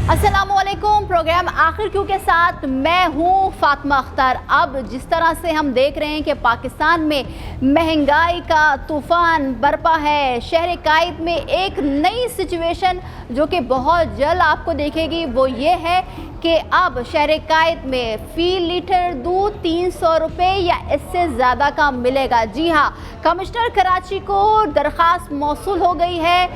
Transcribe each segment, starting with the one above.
अस्सलामुअलैकुम। प्रोग्राम आखिर क्यों के साथ मैं हूँ फातिमा अख्तर। अब जिस तरह से हम देख रहे हैं कि पाकिस्तान में महंगाई का तूफ़ान बरपा है, शहर कायद में एक नई सिचुएशन जो कि बहुत जल्द आपको देखेगी वो ये है कि अब शहर कायद में फ़ी लीटर दूध 300 रुपये या इससे ज़्यादा का मिलेगा। जी हाँ, कमिश्नर कराची को दरख्वास्त मौसूल हो गई है।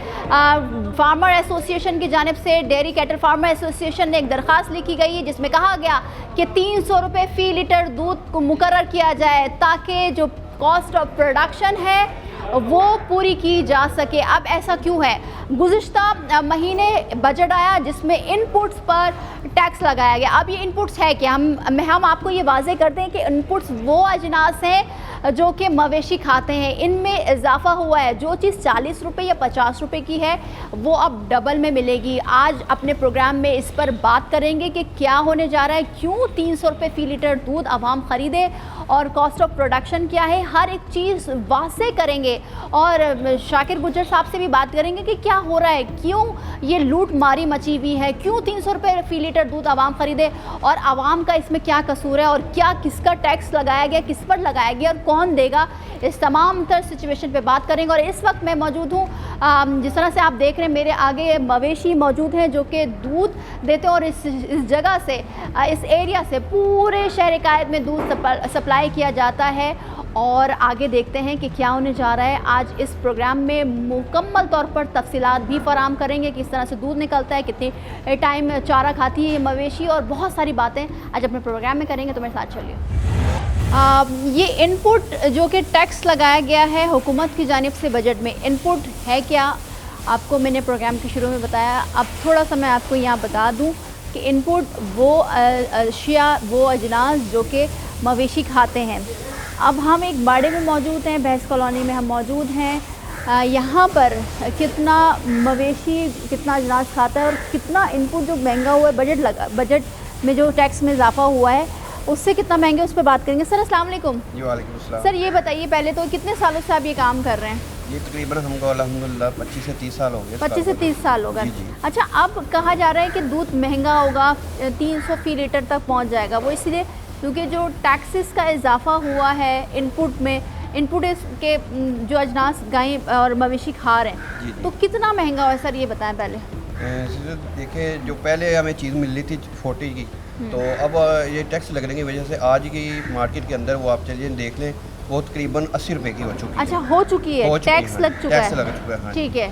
फार्मर एसोसिएशन की जानिब से डेयरी कैटल फार्मर एसोसिएशन ने एक दरख्वास्त लिखी गई है जिसमें कहा गया कि 300 रुपये फ़ी लीटर दूध को मुकर्रर किया जाए ताकि जो कॉस्ट ऑफ प्रोडक्शन है वो पूरी की जा सके। अब ऐसा क्यों है? गुज़िश्ता महीने बजट आया जिसमें इनपुट्स पर टैक्स लगाया गया। अब ये इनपुट्स है कि हम आपको ये वाज़े करते हैं कि इनपुट्स वो अजनास हैं जो कि मवेशी खाते हैं, इनमें इजाफा हुआ है। जो चीज़ 40 रुपये या 50 रुपये की है वो अब डबल में मिलेगी। आज अपने प्रोग्राम में इस पर बात करेंगे कि क्या होने जा रहा है, क्यों 300 रुपये फ़ी लीटर दूध आवाम ख़रीदे और कॉस्ट ऑफ प्रोडक्शन क्या है, हर एक चीज़ वाज़े करेंगे। और शाकिर गुज्जर साहब से भी बात करेंगे कि क्या हो रहा है, क्यों ये लूट मारी मची हुई है, क्यों 300 रुपये फ़ी लीटर दूध आवाम ख़रीदे और आवाम का इसमें क्या कसूर है और क्या किसका टैक्स लगाया गया, किस पर लगाया गया और कौन देगा। इस तमाम तर सिचुएशन पे बात करेंगे। और इस वक्त मैं मौजूद हूँ, जिस तरह से आप देख रहे हैं मेरे आगे मवेशी मौजूद हैं जो कि दूध देते हैं और इस जगह से, इस एरिया से पूरे शहर कायद में दूध सप्लाई किया जाता है। और आगे देखते हैं कि क्या होने जा रहा है। आज इस प्रोग्राम में मुकम्मल तौर पर तफसीलात भी फराहम करेंगे, किस तरह से दूध निकलता है, कितने टाइम चारा खाती है ये मवेशी और बहुत सारी बातें आज अपने प्रोग्राम में करेंगे। तो मेरे साथ चलिए। ये इनपुट जो कि टैक्स लगाया गया है हुकूमत की जानिब से बजट में, इनपुट है क्या, आपको मैंने प्रोग्राम के शुरू में बताया। अब थोड़ा सा मैं आपको यहाँ बता दूँ कि इनपुट वो अशिया, वो अजनास जो कि मवेशी खाते हैं। अब हम एक बाड़े में मौजूद हैं, भैंस कॉलोनी में हम मौजूद हैं। यहाँ पर कितना मवेशी, कितना अजनास खाता है और कितना इनपुट जो महंगा हुआ है, बजट में जो टैक्स में इजाफा हुआ है उससे कितना महंगा, उस पर बात करेंगे। सर अस्सलाम वालेकुम। जी वालेकुम अस्सलाम। सर ये बताइए पहले तो कितने सालों से आप ये काम कर रहे हैं? ये तकरीबन हमको अल्हम्दुलिल्लाह 25 से 30 साल हो गए। 25 से 30 साल होगा। अच्छा, अब कहा जा रहा है कि दूध महंगा होगा, 300 फ़ी लीटर तक पहुँच जाएगा। वो इसलिए क्योंकि जो टैक्सेस का इजाफा हुआ है इनपुट में, इनपुट के जो अजनास गाय और मवेशी खा रहे हैं, तो कितना महंगा हुआ है सर ये बताएं पहले। देखिए, जो पहले हमें चीज़ मिल रही थी 40 की, तो अब ये टैक्स लगने की वजह से आज की मार्केट के अंदर वो आप चलिए देख लें, वो तकरीबन 80 रुपये की हो चुकी है। अच्छा, हो चुकी है, टैक्स लग चुका है। ठीक है,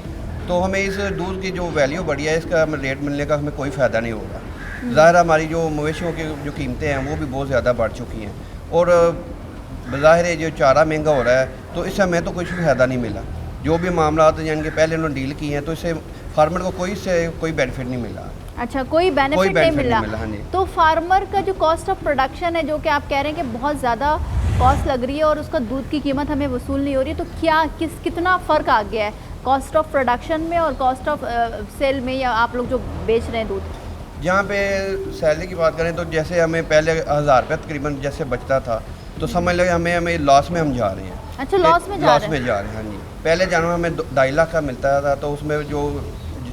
तो हमें इस दूध की जो वैल्यू बढ़ी है, इसका हमें रेट मिलने का हमें कोई फ़ायदा नहीं होगा। ज़ाहिर हमारी जो मवेशियों की जो कीमतें हैं वो भी बहुत ज़्यादा बढ़ चुकी हैं और बज़ाहिर जो चारा महंगा हो रहा है तो इससे हमें तो कुछ भी फ़ायदा नहीं मिला। जो भी मामला यानी कि पहले उन्होंने डील की हैं तो इससे फार्मर को कोई बेनिफिट नहीं मिला। अच्छा, कोई बेनिफिट नहीं मिला। हाँ जी। तो फार्मर का जो कॉस्ट ऑफ प्रोडक्शन है, जो कि आप कह रहे हैं कि बहुत ज़्यादा कॉस्ट लग रही है और उसका दूध की कीमत हमें वसूल नहीं हो रही, तो कितना फ़र्क आ गया है कॉस्ट ऑफ प्रोडक्शन में और कॉस्ट ऑफ सेल में, या आप लोग जो बेच रहे हैं दूध? यहाँ पे सैलरी की बात करें तो जैसे हमें पहले 1000 रुपये तकरीबन जैसे बचता था, तो समझ लो हमें लॉस में हम जा रहे हैं। अच्छा, लॉस में जा रहे हैं। हाँ जी। पहले जानवर हमें 2.5 लाख का मिलता था तो उसमें जो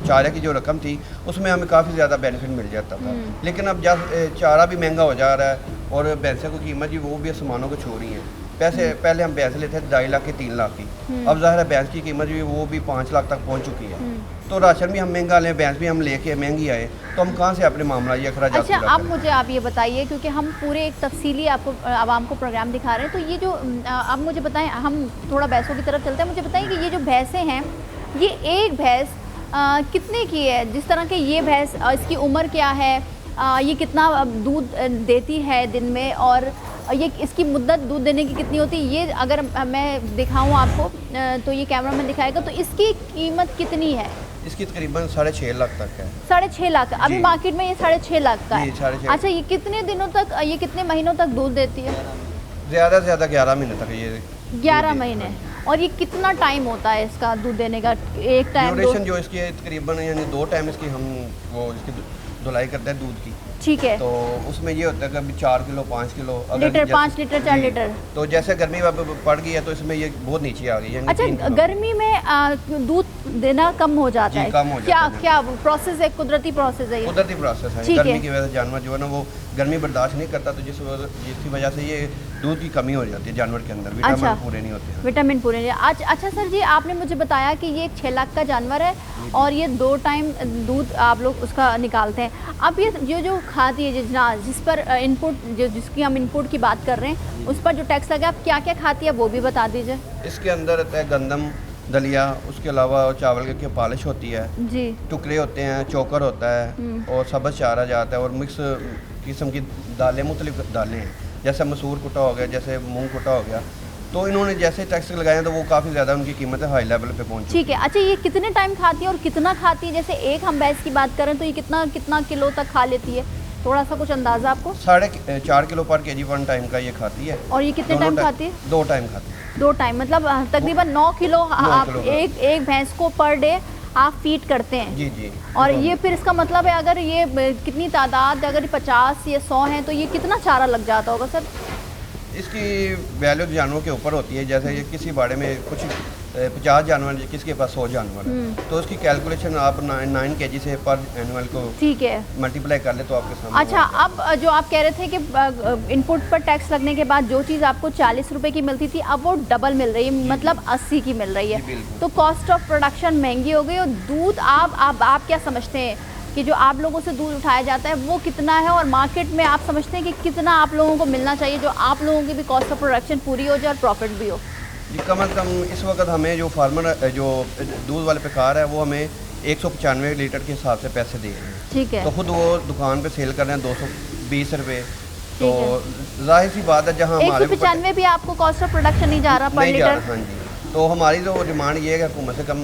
चारे की जो रकम थी उसमें हमें काफ़ी ज़्यादा बेनिफिट मिल जाता था। लेकिन अब जब चारा भी महंगा हो जा रहा है और भैंसे की कीमत जी वो भी आसमानों को छू रही हैं। पैसे पहले हम भैंस लेते थे 2.5 लाख की, 3 लाख की, अब ज़ाहिर है भैंस की कीमत भी वो भी 5 लाख तक पहुँच चुकी है। तो राशन भी हम महंगा लें, भैंस भी हम लेके महंगी आए, तो हम कहाँ से अपने मामला ये अखराजात। अच्छा, अब मुझे आप ये बताइए, क्योंकि हम पूरे एक तफसीली आपको आवाम को प्रोग्राम दिखा रहे हैं, तो ये जो अब मुझे बताएं, हम थोड़ा भैंसों की तरफ चलते हैं। मुझे बताइए कि ये जो भैंसें हैं, ये एक भैंस कितने की है? जिस तरह के ये भैंस, इसकी उम्र क्या है, ये कितना दूध देती है दिन में, और ये इसकी मुद्दत दूध देने की कितनी होती है? ये अगर मैं दिखाऊं आपको तो ये कैमरा में दिखाएगा, तो इसकी कीमत कितनी है? इसकी तकरीबन 6.5 लाख तक है। 6.5 लाख अभी मार्केट में ये 6.5 लाख का है। 6.5। अच्छा, ये कितने दिनों तक, ये कितने महीनों तक दूध देती है? ज़्यादा से ज़्यादा 11 महीने तक। ये 11 महीने। और ये कितना टाइम होता है इसका दूध देने का? एक टाइम ड्यूरेशन जो इसकी है तकरीबन यानी 2 टाइम इसकी हम वो इसकी धुलाई करते हैं दूध की। ठीक है। तो उसमें ये होता है कभी 4 kilo 5 kilo litre, 5 litre 4 litre. तो जैसे गर्मी अब पड़ गई है तो इसमें ये बहुत नीचे आ गई है। अच्छा, गर्मी में दूध देना कम हो जाता जी, है। कम हो क्या जाता है। क्या प्रोसेस है, कुदरती प्रोसेस है ये? कुदरती प्रोसेस है। ठीक गर्मी है। की वजह से जानवर जो है ना वो गर्मी बर्दाश्त नहीं करता, तो जिसकी वजह से ये दूध की कमी हो जाती है जानवर के अंदर, विटामिन पूरे नहीं होते हैं। विटामिन पूरे नहीं। अच्छा सर जी, आपने मुझे बताया कि ये 6 लाख का जानवर है और ये 2 टाइम दूध आप लोग उसका निकालते हैं। अब ये जो खाती है जिस पर इनपुट जिसकी हम इनपुट की बात कर रहे हैं उस पर जो टैक्स लगा, आप क्या क्या खाती है वो भी बता दीजिए। इसके अंदर रहता है गंदम, दलिया, उसके अलावा चावल की पॉलिश होती है जी। टुकड़े होते हैं, चोकर होता है और सब्ज़ चारा जाता है और मिक्स किस्म की दालें, मुख्तलिफ दालें हैं, जैसे मसूर कुटा हो गया, जैसे मूंग कुटा हो गया। तो इन्होंने जैसे टैक्स लगाए हैं तो वो काफ़ी ज़्यादा उनकी कीमत हाई लेवल पे पहुंची। ठीक है। अच्छा, ये कितने टाइम खाती है और कितना खाती है? जैसे एक हम भैंस की बात करें तो ये कितना किलो तक खा लेती है, थोड़ा सा कुछ अंदाज़ा आपको? 4.5 किलो पर केजी 1 टाइम का ये खाती है। और ये कितने टाइम खाती है? 2 टाइम खाती है। 2 टाइम, मतलब तकरीबन 9 किलो आप किलो एक भैंस को पर डे आप फीड करते हैं। जी जी। और ये फिर इसका मतलब है अगर ये कितनी तादाद, अगर 50 या 100 हैं तो ये कितना चारा लग जाता होगा सर? इसकी वैल्यू जानवरों के ऊपर होती है। जैसे ये किसी बाड़े में कुछ 50 जानवर, किसके पास 100 जानवर है, तो उसकी कैलकुलेशन आप 9 kg से पर एनिमल को ठीक है मल्टीप्लाई कर ले तो आपके सामने। अच्छा, अब जो आप कह रहे थे कि इनपुट पर टैक्स लगने के बाद जो चीज़ आपको 40 रुपए की मिलती थी अब वो डबल मिल रही है, मतलब 80 की मिल रही है। तो कॉस्ट ऑफ प्रोडक्शन महंगी हो गई। और दूध आप क्या समझते हैं कि जो आप लोगों से दूध उठाया जाता है वो कितना है, और मार्केट में आप समझते हैं कि कितना आप लोगों को मिलना चाहिए जो आप लोगों की भी कॉस्ट ऑफ प्रोडक्शन पूरी हो जाए और प्रॉफिट भी हो? जी, कम अज़ कम इस वक्त हमें जो फार्मर जो दूध वाले बेकार है वो हमें 195 लीटर के हिसाब से पैसे दे रहे हैं। ठीक है। तो खुद वो दुकान पे सेल कर रहे हैं 220 रुपये। तो जाहिर सी बात है जहाँ हमारे 195 भी आपको कॉस्ट ऑफ प्रोडक्शन नहीं जा रहा पर लीटर? हाँ जी। तो हमारी जो डिमांड ये है कि हुकूमत से कम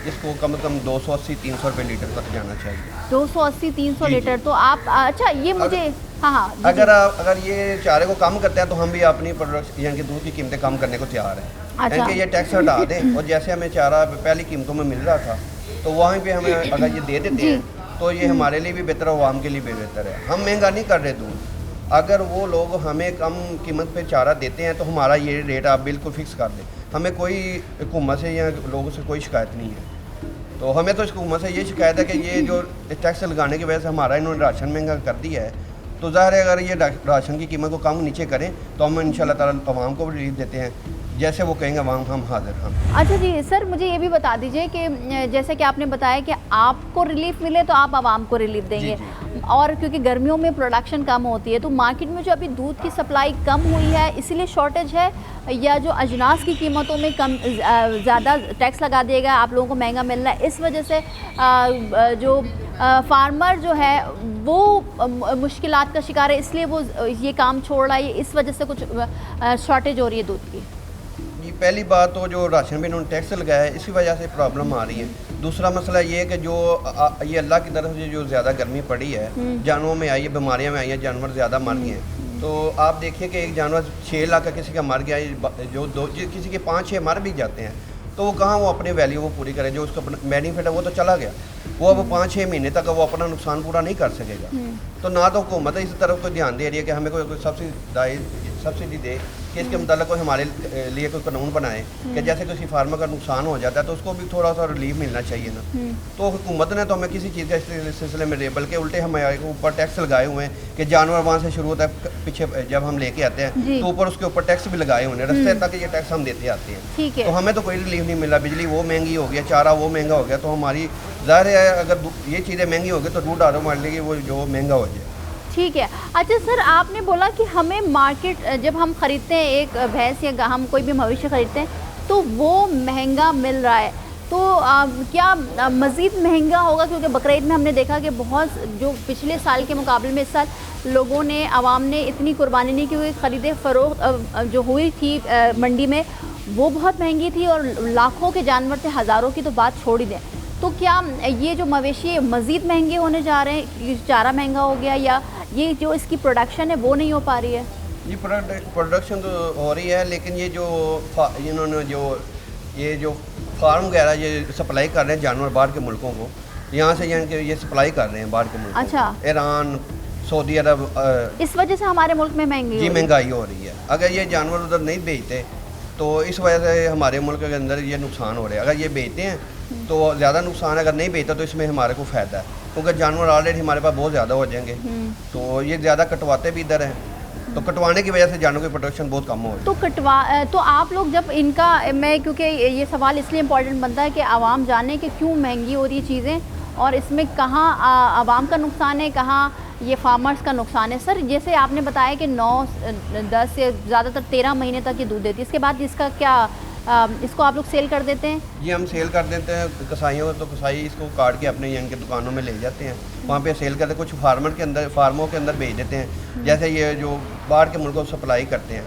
इसको कम से कम 280-300 रुपये लीटर तक जाना चाहिए। 280-300 लीटर। तो आप अच्छा ये मुझे हाँ जी, अगर ये चारे को कम करते हैं तो हम भी अपनी प्रोडक्ट यानी कि दूध की कीमतें कम करने को तैयार हैं। अच्छा। यानी कि ये टैक्स हटा दें और जैसे हमें चारा पहली कीमतों में मिल रहा था तो वहीं पे हमें अगर ये दे देते हैं तो ये हमारे लिए भी बेहतर है, आवाम के लिए भी बेहतर है। हम महंगा नहीं कर रहे दूध। अगर वो लोग हमें कम कीमत पे चारा देते हैं तो हमारा ये रेट आप बिल्कुल फिक्स कर दें। हमें कोई हुकूमत से या लोगों से कोई शिकायत नहीं है। तो हमें तो हुकूमत से ये शिकायत है कि ये जो टैक्स लगाने की वजह से हमारा इन्होंने राशन महंगा कर दिया है। तो ज़ाहिर है अगर ये राशन की कीमत को कम नीचे करें तो हम इंशाल्लाह ताला आवाम को भी रिलीफ देते हैं, जैसे वो कहेंगे आवाम हम हाजिर हम। अच्छा जी सर, मुझे ये भी बता दीजिए कि जैसे कि आपने बताया कि आपको रिलीफ मिले तो आप आवाम को रिलीफ देंगे। जी। और क्योंकि गर्मियों में प्रोडक्शन कम होती है तो मार्केट में जो अभी दूध की सप्लाई कम हुई है इसीलिए शॉर्टेज है, या जो अजनास की कीमतों में कम ज़्यादा टैक्स लगा देगा, आप लोगों को महंगा मिल रहा है, इस वजह से जो फार्मर जो है वो मुश्किलात का शिकार है, इसलिए वो ये काम छोड़ रहा है, इस वजह से कुछ शॉर्टेज हो रही है दूध की? जी, पहली बात तो जो राशन पे इन्होंने टैक्स लगाया है इसी वजह से प्रॉब्लम आ रही है। दूसरा मसला ये है कि जो ये अल्लाह की तरफ से जो ज़्यादा गर्मी पड़ी है, जानवरों में आई है, बीमारियाँ में आई हैं, जानवर ज़्यादा मर गए हैं। तो आप देखिए कि एक जानवर 6 लाख का किसी का मर गया, किसी के 5-6 मर भी जाते हैं, तो वो कहाँ वो अपनी वैल्यू वो पूरी करे, जो उसका बेनिफिट है वो तो चला गया, वो अब 5-6 महीने तक वो अपना नुकसान पूरा नहीं कर सकेगा। तो ना तो हुकूमत इस तरफ कोई ध्यान दे रही है कि हमें कोई सब्सिडी दे कि इसके मुताल्लिक़ कोई हमारे लिए कोई कानून बनाए कि जैसे किसी फार्मर का नुकसान हो जाता है तो उसको भी थोड़ा सा रिलीफ मिलना चाहिए ना। तो हुकूमत ने तो हमें किसी चीज़ का इस सिलसिले में बल्कि उल्टे हमारे ऊपर टैक्स लगाए हुए हैं कि जानवर वहाँ से शुरू होता है, पीछे जब हम लेके आते हैं तो ऊपर उसके ऊपर टैक्स भी लगाए हुए हैं, रस्ते तक ये टैक्स हम देते आते हैं। तो हमें तो कोई रिलीफ नहीं मिला। बिजली वो महंगी हो गया, चारा वो महंगा हो गया, तो हमारी ज़ाहिर है अगर ये चीज़ें महंगी हो गई तो दूध आरो मान लेगी वो जो महंगा हो जाए। ठीक है। अच्छा सर, आपने बोला कि हमें मार्केट जब हम ख़रीदते हैं एक भैंस या हम कोई भी मवेशी ख़रीदते हैं तो वो महंगा मिल रहा है, तो क्या मज़ीद महंगा होगा? क्योंकि बकरीद में हमने देखा कि बहुत जो पिछले साल के मुकाबले में इस साल लोगों ने, आवाम ने इतनी कुर्बानी नहीं की, ख़रीदे फ़रोख्त जो हुई थी मंडी में वो बहुत महंगी थी और लाखों के जानवर थे, हज़ारों की तो बात छोड़ ही दें। तो क्या ये जो मवेशी मज़ीद महंगे होने जा रहे हैं, चारा महंगा हो गया, या ये जो इसकी प्रोडक्शन है वो नहीं हो पा रही है? ये प्रोडक्शन तो हो रही है, लेकिन ये जो इन्होंने जो फार्म वगैरह ये सप्लाई कर रहे हैं जानवर बाहर के मुल्कों को, यहाँ से यानी कि ये सप्लाई कर रहे हैं बाहर के मुल्कों। अच्छा। ईरान, सऊदी अरब, इस वजह से हमारे मुल्क में महंगाई हो रही है। अगर ये जानवर उधर नहीं बेचते तो इस वजह से हमारे मुल्क के अंदर ये नुकसान हो रहा है। अगर ये बेचते हैं तो ज़्यादा नुकसान अगर नहीं बेचता तो इसमें हमारे को फ़ायदा है, क्योंकि जानवर ऑलरेडी हमारे पास बहुत ज़्यादा हो जाएंगे। तो ये ज़्यादा कटवाते भी इधर हैं, तो कटवाने की वजह से जानवरों की प्रोडक्शन बहुत कम हो रही है। तो आप लोग जब इनका, मैं क्योंकि ये सवाल इसलिए इम्पोर्टेंट बनता है कि आवाम जाने कि क्यों महंगी हो रही है चीज़ें और इसमें कहाँ आवाम का नुकसान है, कहाँ ये फार्मर्स का नुकसान है। सर जैसे आपने बताया कि 9-10 से ज़्यादातर 13 महीने तक ये दूध देती है, इसके बाद इसका क्या इसको आप लोग सेल कर देते हैं? ये हम सेल कर देते हैं कसाईयों को, तो कसाई इसको काट के अपने यहाँ के दुकानों में ले जाते हैं, वहाँ पे सेल करते हैं। कुछ फार्मों के अंदर भेज देते हैं, जैसे ये जो बाहर के मुल्कों को सप्लाई करते हैं,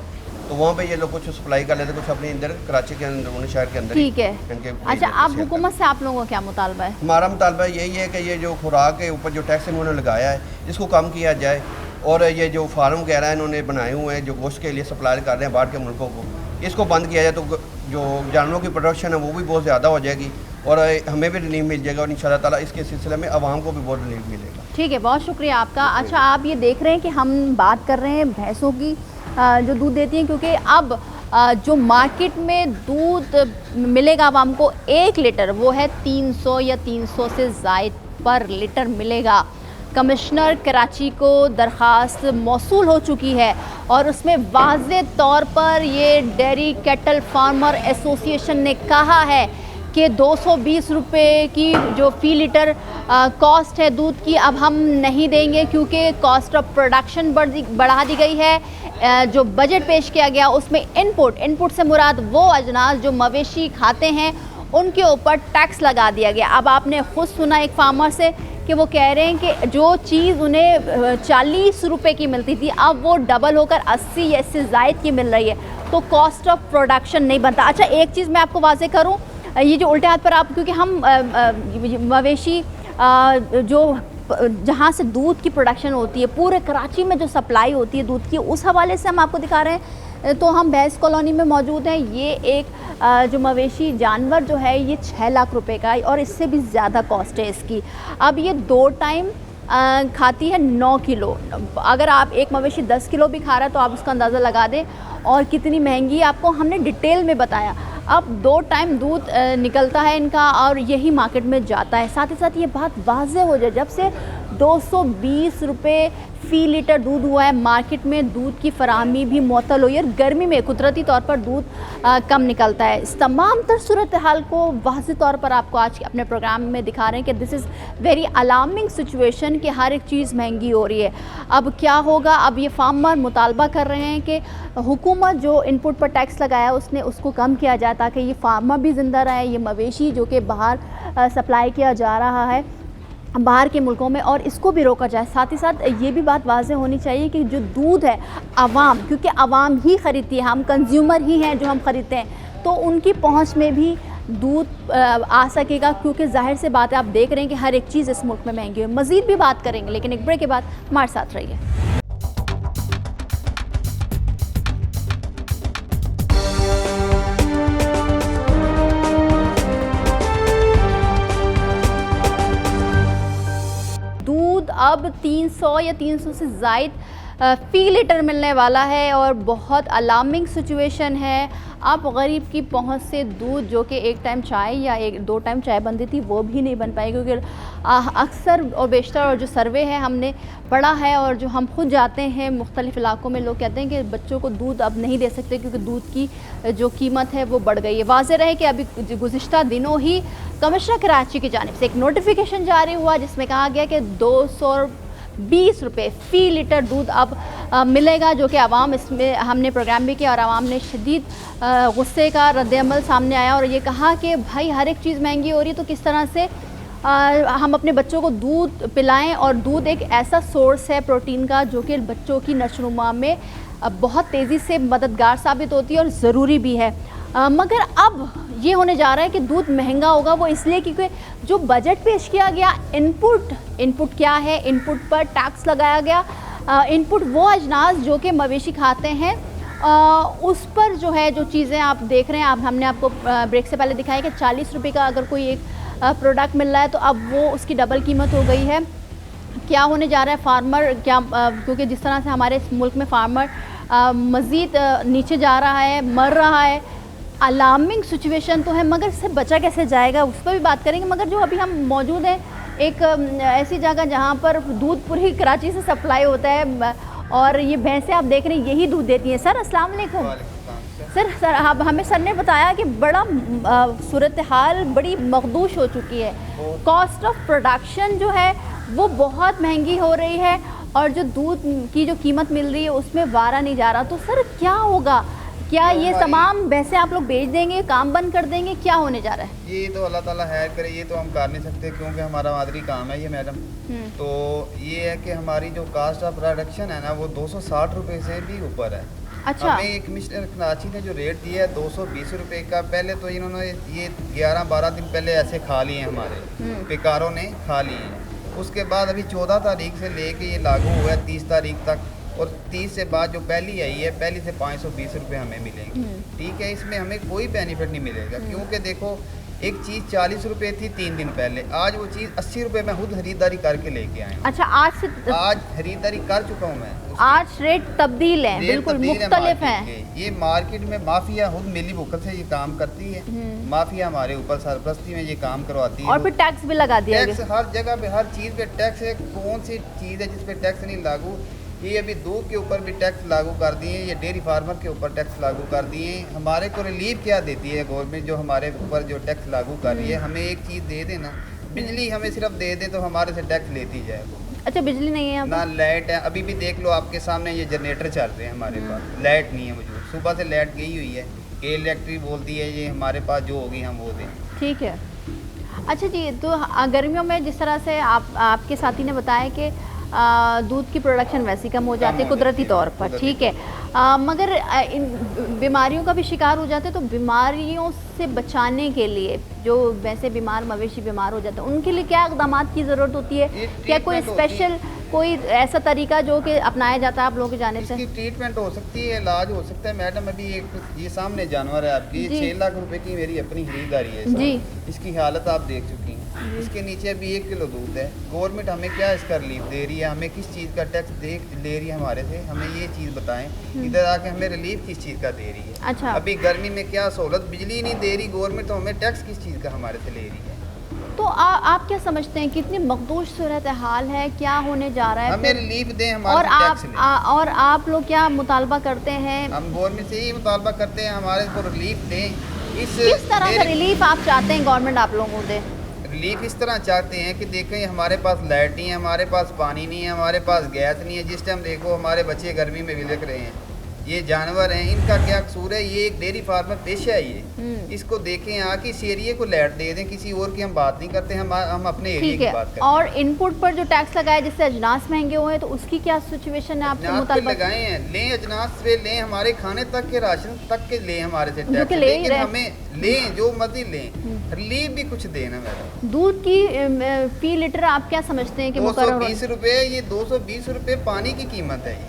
तो वहाँ पे ये लोग कुछ सप्लाई कर लेते हैं, कुछ अपने इधर कराची के अंदर शहर के अंदर। ठीक है। अच्छा, अब हुकूमत से आप लोगों का क्या मुतालबा है? हमारा मुतालबा यही है कि ये जो खुराक के ऊपर जो टैक्स इन्होंने लगाया है इसको कम किया जाए, और ये जो फार्म वगैरह इन्होंने बनाए हुए हैं जो गोश्त के लिए सप्लाई कर रहे हैं बाहर के मुल्कों को, इसको बंद किया जाए तो जो जानवरों की प्रोडक्शन है वो भी बहुत ज़्यादा हो जाएगी और हमें भी रिलीफ मिल जाएगा, और इंशाल्लाह ताला इसके सिलसिले में आवाम को भी बहुत रिलीफ मिलेगा। ठीक है, बहुत शुक्रिया आपका। अच्छा, आप ये देख रहे हैं कि हम बात कर रहे हैं भैंसों की जो दूध देती हैं, क्योंकि अब जो मार्केट में दूध मिलेगा आवाम को 1 लीटर वो है 300 या 300 से ज़ायद पर लीटर मिलेगा। कमिश्नर कराची को दरख्वास्त मौसूल हो चुकी है और उसमें वाज़े तौर पर ये डेयरी कैटल फार्मर एसोसिएशन ने कहा है कि 220 रुपये की जो फ़ी लीटर कॉस्ट है दूध की अब हम नहीं देंगे, क्योंकि कॉस्ट ऑफ प्रोडक्शन बढ़ा दी गई है। जो बजट पेश किया गया उसमें इनपुट से मुराद वो अजनास जो मवेशी खाते हैं उनके ऊपर टैक्स लगा दिया गया। अब आपने खुद सुना एक फार्मर से कि वो कह रहे हैं कि जो चीज़ उन्हें 40 रुपये की मिलती थी अब वो डबल होकर 80 या इससे ज़ायद की मिल रही है, तो कॉस्ट ऑफ प्रोडक्शन नहीं बनता। अच्छा, एक चीज़ मैं आपको वाज़े करूँ, ये जो उल्टे हाथ पर आप, क्योंकि हम मवेशी जो जहाँ से दूध की प्रोडक्शन होती है पूरे कराची में जो सप्लाई होती है दूध की, उस हवाले से हम आपको दिखा रहे हैं। तो हम भैंस कॉलोनी में मौजूद हैं। ये एक जो मवेशी जानवर जो है ये 6 लाख रुपए का और इससे भी ज़्यादा कॉस्ट है इसकी। अब ये 2 टाइम खाती है 9 किलो। अगर आप एक मवेशी 10 किलो भी खा रहा है तो आप उसका अंदाज़ा लगा दें और कितनी महंगी आपको हमने डिटेल में बताया। अब 2 टाइम दूध निकलता है इनका और यही मार्केट में जाता है। साथ ही साथ ये बात वाज़े हो जाए, जब से 220 रुपये फ़ी लीटर दूध हुआ है मार्केट में दूध की फराहमी भी मुअत्तल हुई है और गर्मी में कुदरती तौर पर दूध कम निकलता है। इस तमाम तर सूरत हाल को वाज़े तौर पर आपको आज अपने प्रोग्राम में दिखा रहे हैं कि this is very alarming situation कि हर एक चीज़ महंगी हो रही है। अब क्या होगा? अब ये फार्मर मुतालबा कर रहे हैं कि हुकूमत जो इनपुट पर टैक्स लगाया उसने उसको कम किया जाए ताकि ये फार्मर भी ज़िंदा रहे, ये मवेशी जो कि बाहर सप्लाई किया जा रहा है बाहर के मुल्कों में, और इसको भी रोका जाए। साथ ही साथ ये भी बात वाज़े होनी चाहिए कि जो दूध है आवाम, क्योंकि आवाम ही ख़रीदती है, हम कंज्यूमर ही हैं जो हम ख़रीदते हैं, तो उनकी पहुंच में भी दूध आ सकेगा, क्योंकि जाहिर से बात है आप देख रहे हैं कि हर एक चीज़ इस मुल्क में महंगी है। मज़ीद भी बात करेंगे लेकिन एक ब्रेक के बाद हमारे साथ रहिए। अब 300 या 300 से ज़ायद फ़ी लीटर मिलने वाला है और बहुत अलार्मिंग सिचुएशन है। आप गरीब की पहुंच से दूध जो कि एक टाइम चाय या 2 टाइम चाय बनती थी वो भी नहीं बन पाएगी, क्योंकि अक्सर और बेशतर और जो सर्वे है हमने पढ़ा है और जो हम खुद जाते हैं मुख्तलिफ़ इलाकों में, लोग कहते हैं कि बच्चों को दूध अब नहीं दे सकते क्योंकि दूध की जो कीमत है वो बढ़ गई है। वाज़े रहे कि अभी गुज़िश्ता दिनों ही कमिश्नर कराची की जानिब से एक नोटिफिकेशन जारी हुआ जिसमें कहा गया कि 220 रुपये फ़ी लीटर दूध अब मिलेगा, जो कि आवाम, इसमें हमने प्रोग्राम भी किया और आवाम ने शदीद गुस्से का रद्द-ए-अमल सामने आया और ये कहा कि भाई हर एक चीज़ महंगी हो रही है तो किस तरह से हम अपने बच्चों को दूध पिलाएं। और दूध एक ऐसा सोर्स है प्रोटीन का जो कि बच्चों की नशो-नुमा में बहुत तेज़ी से मददगार साबित होती है और ज़रूरी भी है। मगर अब ये होने जा रहा है कि दूध महंगा होगा, वो इसलिए क्योंकि जो बजट पेश किया गया इनपुट क्या है, इनपुट पर टैक्स लगाया गया। इनपुट वो अजनास जो कि मवेशी खाते हैं उस पर जो है जो चीज़ें आप देख रहे हैं, आप हमने आपको ब्रेक से पहले दिखाया कि 40 रुपये का अगर कोई एक प्रोडक्ट मिल रहा है तो अब वो उसकी डबल कीमत हो गई है। क्या होने जा रहा है? फार्मर क्या, क्योंकि जिस तरह से हमारे मुल्क में फार्मर मज़ीद नीचे जा रहा है, मर रहा है, अलार्मिंग सिचुएशन तो है, मगर इससे बचा कैसे जाएगा उस पर भी बात करेंगे। मगर जो अभी हम मौजूद हैं एक ऐसी जगह जहाँ पर दूध पूरी कराची से सप्लाई होता है और ये भैंसें आप देख रहे हैं यही दूध देती हैं। सर अस्सलाम वालेकुम। सर अब हमें सर ने बताया कि बड़ा सूरत हाल बड़ी मखदूश हो चुकी है, कॉस्ट ऑफ प्रोडक्शन जो है वो बहुत महंगी हो रही है और जो दूध की जो कीमत मिल रही है उसमें वारा नहीं जा रहा। तो सर क्या होगा, क्या ये तमाम भैंसे आप लोग बेच देंगे, काम बंद कर देंगे, क्या होने जा रहा है? ये तो अल्लाह ताला खैर करे, ये तो हम कर नहीं सकते क्योंकि हमारा मादरी काम है ये मैडम। तो ये है कि हमारी जो कास्ट ऑफ प्रोडक्शन है ना वो 260 रुपये से भी ऊपर है। अच्छा। हमें एक कमिश्नर कराची ने जो रेट दिया है 220 रुपये का, पहले तो इन्होंने ये 11-12 दिन पहले ऐसे खा लिए हैं, हमारे बेकारों ने खा लिए हैं। उसके बाद अभी 14 तारीख से लेके ये लागू हुआ है 30 तारीख तक, और 30 से बाद जो पहली आई है पहली से 520 रुपये हमें मिलेंगे। ठीक है, इसमें हमें कोई बेनिफिट नहीं मिलेगा क्योंकि देखो एक चीज़ 40 रुपये थी 3 दिन पहले, आज वो चीज़ 80 रुपये में खुद खरीदारी करके लेके आए। अच्छा, आज खरीदारी कर चुका हूँ मैं। आज रेट तब्दील है, बिल्कुल मुख्तलिफ है। ये मार्केट में माफिया खुद मिली भुगत से ये काम करती है, माफिया हमारे ऊपर सरपरस्ती में ये काम करवाती है और फिर टैक्स भी लगा दिया टैक्स हर जगह पे, हर चीज़ पे टैक्स है। कौन सी चीज़ है जिस पे टैक्स नहीं लागू? ये अभी दूध के ऊपर भी टैक्स लागू कर दिए, ये डेयरी फार्मर के ऊपर टैक्स लागू कर दिए। हमारे को रिलीफ क्या देती है गवर्नमेंट जो हमारे ऊपर जो टैक्स लागू कर रही है? हमें एक चीज़ दे देना, बिजली हमें सिर्फ दे दे तो हमारे से टैक्स लेती जाए। अच्छा, बिजली नहीं है ना, लाइट है। अभी भी देख लो आपके सामने ये जनरेटर चल रहे हैं हमारे पास, लाइट नहीं है मौजूद। सुबह से लाइट गई हुई है, के इलेक्ट्रिक बोलती है ये हमारे पास जो होगी हम वो दें। ठीक है। अच्छा जी, तो गर्मियों में जिस तरह से आपके साथी ने बताया कि दूध की प्रोडक्शन वैसे कम हो जाती है कुदरती तौर पर, ठीक है, मगर इन बीमारियों का भी शिकार हो जाते हैं। तो बीमारियों से बचाने के लिए जो वैसे बीमार मवेशी बीमार हो जाते हैं उनके लिए क्या इक़दाम की ज़रूरत होती है? क्या कोई स्पेशल कोई ऐसा तरीका जो कि अपनाया जाता है आप लोगों की जानिब से? ट्रीटमेंट हो सकती है, इलाज हो सकता है मैडम। अभी एक ये सामने जानवर है आपकी, ये 6 लाख रुपए की मेरी अपनी खरीदारी है जी। इसकी हालत आप देख चुकी हैं। इसके नीचे अभी 1 किलो दूध है। गवर्नमेंट हमें क्या इसका रिलीफ दे रही है? हमें किस चीज़ का टैक्स ले रही है हमारे से? हमें ये चीज़ बताएं, इधर आके हमें रिलीफ किस चीज़ का दे रही है? अच्छा। अभी गर्मी में क्या सहूलत, बिजली नहीं दे रही गवर्नमेंट, तो हमें टैक्स किस चीज़ का हमारे से ले रही है? तो आप क्या समझते हैं कितनी मखदूश सूरत हाल है, क्या होने जा रहा है? हमें रिलीफ दें हमारे और आप लोग क्या मुतालबा करते हैं? हम गवर्नमेंट से यही मुतालबा करते हैं हमारे को रिलीफ दें। किस तरह का रिलीफ आप चाहते हैं गवर्नमेंट आप लोगों को दे? रिलीफ इस तरह चाहते हैं कि देखें हमारे पास लाइट नहीं है, हमारे पास पानी नहीं है, हमारे पास गैस नहीं है। जिस टाइम देखो हमारे बच्चे गर्मी में बिलख रहे हैं, ये जानवर हैं, इनका क्या कसूर है? ये एक डेयरी फार्मर पेशा है ये। इसको देखें आके इस एरिए को लाइट दे दें, किसी और की हम बात नहीं करते, हम अपने एरिए की बात करते हैं। और इनपुट पर जो टैक्स लगाया जिससे अजनास महंगे हुए हैं, तो उसकी क्या सिचुएशन है आपके मुताबिक? लगाए हैं, लें अजनास पे लें, हमारे खाने तक के राशन तक के लें हमारे से टैक्स, लेकिन हमें लें जो मर्जी लें, रिलीफ भी कुछ देना। मैडम दूध की फी लीटर आप क्या समझते हैं कि 220 रुपये, ये 220 रुपये पानी की कीमत है।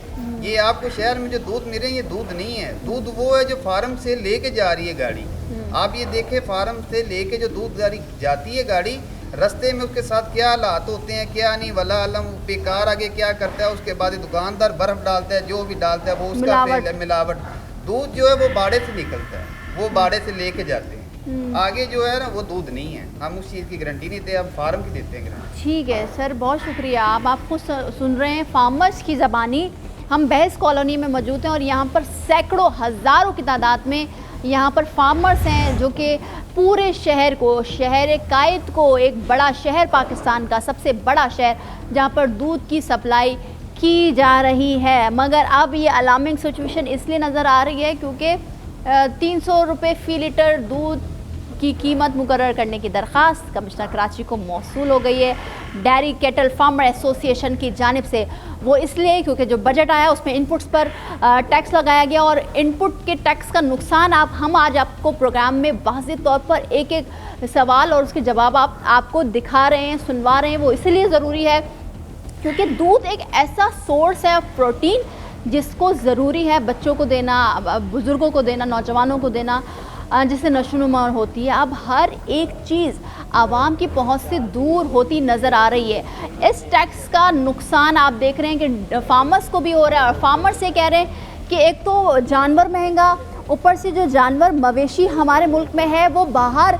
ये आपको शहर में जो दूध मिल रहे हैं ये दूध नहीं है, दूध वो है जो फार्म से लेके जा रही है गाड़ी। आप ये देखें फार्म से लेके जो दूध गाड़ी जाती है गाड़ी, रास्ते में उसके साथ क्या हालात होते हैं क्या नहीं, वला आलम बेकार आगे क्या करता है। उसके बाद दुकानदार बर्फ डालता है, जो भी डालता है वो उसका मिलावट। दूध जो है वो बाड़े से निकलता है, वो बाड़े से लेके जाते हैं, आगे जो है ना वो दूध नहीं है। हम उस चीज़ की गारंटी नहीं देते, हम फार्म की देते हैं गारंटी। ठीक है सर, बहुत शुक्रिया। आप खुद सुन रहे हैं फार्मर्स की ज़बानी। हम बहस कॉलोनी में मौजूद हैं और यहाँ पर सैकड़ों हज़ारों की तादाद में यहाँ पर फार्मर्स हैं जो कि पूरे शहर को, शहर कायद को, एक बड़ा शहर पाकिस्तान का सबसे बड़ा शहर जहाँ पर दूध की सप्लाई की जा रही है। मगर अब ये अलार्मिंग सिचुएशन इसलिए नज़र आ रही है क्योंकि 300 रुपये फ़ी लीटर दूध की कीमत मुकर्रर करने की दरख्वास्त कमिश्नर कराची को मौसूल हो गई है डेयरी कैटल फार्मर एसोसिएशन की जानिब से। वो इसलिए क्योंकि जो बजट आया उसमें इनपुट्स पर टैक्स लगाया गया और इनपुट के टैक्स का नुकसान हम आज आपको प्रोग्राम में वाज़ेह तौर पर एक एक सवाल और उसके जवाब आपको दिखा रहे हैं, सुनवा रहे हैं। वो इसलिए ज़रूरी है क्योंकि दूध एक ऐसा सोर्स है प्रोटीन जिसको ज़रूरी है बच्चों को देना, बुज़ुर्गों को देना, नौजवानों को देना, जिससे नशोनुमा होती है। अब हर एक चीज़ आवाम की पहुंच से दूर होती नज़र आ रही है। इस टैक्स का नुकसान आप देख रहे हैं कि फार्मर्स को भी हो रहा है और फार्मर्स ये कह रहे हैं कि एक तो जानवर महंगा, ऊपर से जो जानवर मवेशी हमारे मुल्क में है वो बाहर